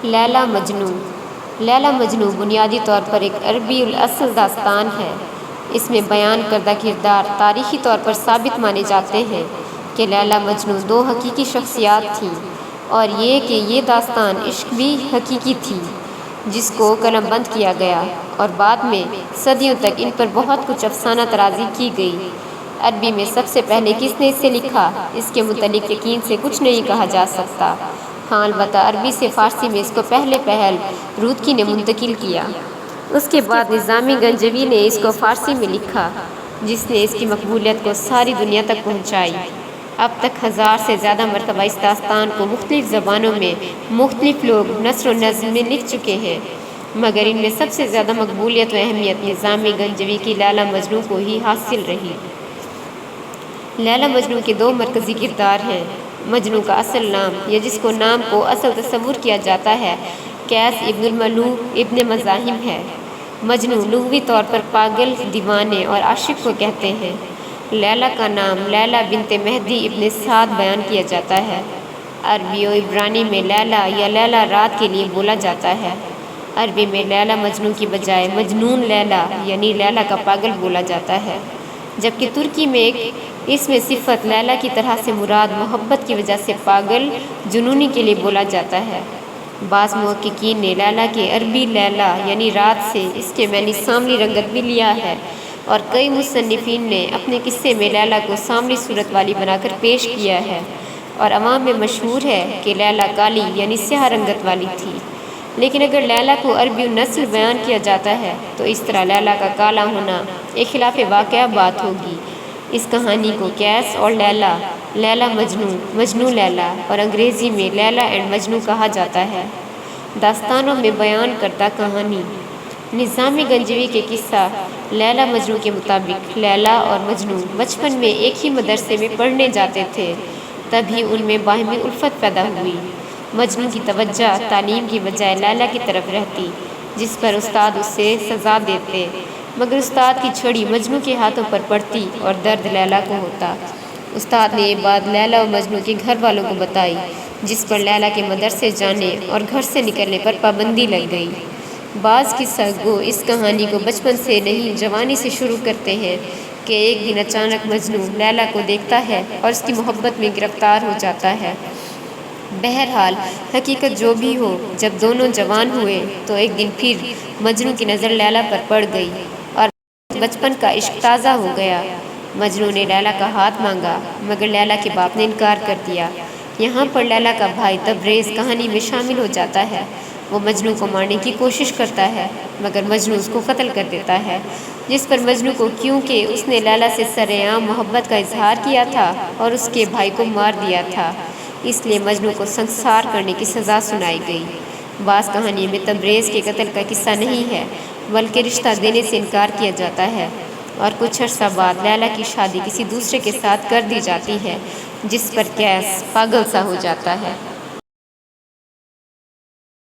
لیلا مجنوں۔ لیلا مجنوں بنیادی طور پر ایک عربی الاصل داستان ہے۔ اس میں بیان کردہ کردار تاریخی طور پر ثابت مانے جاتے ہیں کہ لیلا مجنوں دو حقیقی شخصیات تھیں، اور یہ کہ یہ داستان عشق بھی حقیقی تھی جس کو قلم بند کیا گیا، اور بعد میں صدیوں تک ان پر بہت کچھ افسانہ طرازی کی گئی۔ عربی میں سب سے پہلے کس نے اسے لکھا، اس کے متعلق یقین سے کچھ نہیں کہا جا سکتا۔ ہاں البتہ عربی سے فارسی میں اس کو پہل رودکی نے منتقل کیا۔ اس کے بعد نظامی گنجوی نے اس کو فارسی میں لکھا، جس نے اس کی مقبولیت کو ساری دنیا تک پہنچائی۔ اب تک 1000 سے زیادہ مرتبہ اس داستان کو مختلف زبانوں میں مختلف لوگ نثر و نظم میں لکھ چکے ہیں، مگر ان میں سب سے زیادہ مقبولیت و اہمیت نظامی گنجوی کی لیلا مجنوں کو ہی حاصل رہی۔ لیلا مجنوں کے دو مرکزی کردار ہیں۔ مجنوں کا اصل نام، یا جس کو نام کو اصل تصور کیا جاتا ہے، قیس ابن الملوک ابن مزاحم ہے۔ مجنوں لغوی طور پر پاگل، دیوانے اور عاشق کو کہتے ہیں۔ لیلا کا نام لیلا بنت مہدی ابن سعد بیان کیا جاتا ہے۔ عربی و عبرانی میں لیلا یا لیلا رات کے لیے بولا جاتا ہے۔ عربی میں لیلا مجنوں کی بجائے مجنون لیلا یعنی لیلا کا پاگل بولا جاتا ہے، جبکہ ترکی میں اس میں صفت لیلا کی طرح سے مراد محبت کی وجہ سے پاگل، جنونی کے لیے بولا جاتا ہے۔ بعض محققین نے لیلا کے عربی لیلا یعنی رات سے اس کے معنی سانولی رنگت بھی لیا ہے، اور کئی مصنفین نے اپنے قصے میں لیلا کو سانولی صورت والی بنا کر پیش کیا ہے، اور عوام میں مشہور ہے کہ لیلا کالی یعنی سیاہ رنگت والی تھی۔ لیکن اگر لیلا کو عربی النسل بیان کیا جاتا ہے تو اس طرح لیلا کا کالا ہونا ایک خلاف واقعہ بات ہوگی۔ اس کہانی کو قیس اور لیلا، لیلا مجنوں، مجنوں لیلا اور انگریزی میں لیلا اینڈ مجنوں کہا جاتا ہے۔ داستانوں میں بیان کردہ کہانی۔ نظامی گنجوی کے قصہ لیلا مجنوں کے مطابق لیلا اور مجنوں بچپن میں ایک ہی مدرسے میں پڑھنے جاتے تھے، تبھی ان میں باہمی الفت پیدا ہوئی۔ مجنوں کی توجہ تعلیم کی بجائے لیلا کی طرف رہتی، جس پر استاد اسے سزا دیتے، مگر استاد کی چھڑی مجنوں کے ہاتھوں پر پڑتی اور درد لیلا کو ہوتا۔ استاد نے یہ بات لیلا و مجنوں کے گھر والوں کو بتائی، جس پر لیلا کے مدرسے جانے اور گھر سے نکلنے پر پابندی لگ گئی۔ بعض قصہ گو اس کہانی کو بچپن سے نہیں جوانی سے شروع کرتے ہیں کہ ایک دن اچانک مجنوں لیلا کو دیکھتا ہے اور اس کی محبت میں گرفتار ہو جاتا ہے۔ بہرحال حقیقت جو بھی ہو، جب دونوں جوان ہوئے تو ایک دن پھر مجنوں کی نظر لیلا پر پڑ گئی اور بچپن کا عشق تازہ ہو گیا۔ مجنوں نے لیلا کا ہاتھ مانگا، مگر لیلا کے باپ نے انکار کر دیا۔ یہاں پر لیلا کا بھائی تبریز کہانی میں شامل ہو جاتا ہے۔ وہ مجنوں کو مارنے کی کوشش کرتا ہے، مگر مجنوں اس کو قتل کر دیتا ہے، جس پر مجنوں کو کیونکہ اس نے لیلا سے سرعام محبت کا اظہار کیا تھا اور اس کے بھائی کو مار دیا تھا، اس لیے مجنوں کو سنسار کرنے کی سزا سنائی گئی۔ بعض کہانی میں تبریز کے قتل کا قصہ نہیں ہے، بلکہ رشتہ دینے سے انکار کیا جاتا ہے، اور کچھ عرصہ بعد لیلا کی شادی کسی دوسرے کے ساتھ کر دی جاتی ہے، جس پر قیس پاگل سا ہو جاتا ہے۔